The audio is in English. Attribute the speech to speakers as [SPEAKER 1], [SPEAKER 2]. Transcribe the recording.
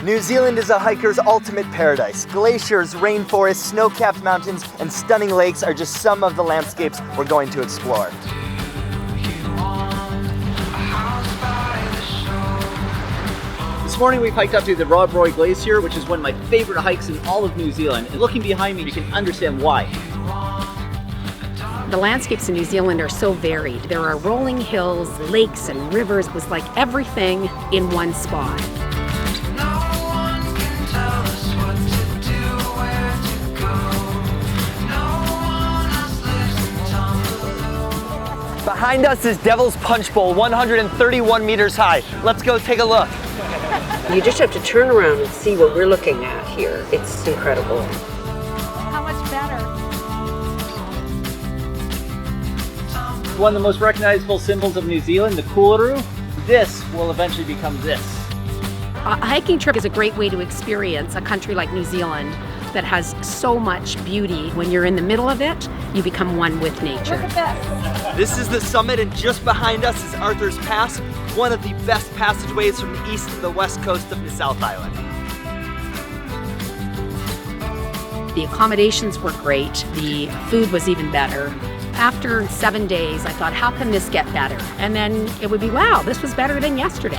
[SPEAKER 1] New Zealand is a hiker's ultimate paradise. Glaciers, rainforests, snow-capped mountains, and stunning lakes are just some of the landscapes we're going to explore.
[SPEAKER 2] This morning we've hiked up to the Rob Roy Glacier, which is one of my favorite hikes in all of New Zealand. And looking behind me, you can understand why.
[SPEAKER 3] The landscapes in New Zealand are so varied. There are rolling hills, lakes, and rivers. It was like everything in one spot.
[SPEAKER 1] Behind us is Devil's Punch Bowl, 131 meters high. Let's go take a look.
[SPEAKER 4] You just have to turn around and see what we're looking at here. It's incredible.
[SPEAKER 3] How much better?
[SPEAKER 2] One of the most recognizable symbols of New Zealand, the Kura. This will eventually become this.
[SPEAKER 3] A hiking trip is a great way to experience a country like New Zealand that has so much beauty. When you're in the middle of it, you become one with nature.
[SPEAKER 5] Look at
[SPEAKER 1] This is the summit, and just behind us is Arthur's Pass, one of the best passageways from the east to the west coast of the South Island.
[SPEAKER 3] The accommodations were great. The food was even better. After 7 days, I thought, how can this get better? And then it would be, wow, this was better than yesterday.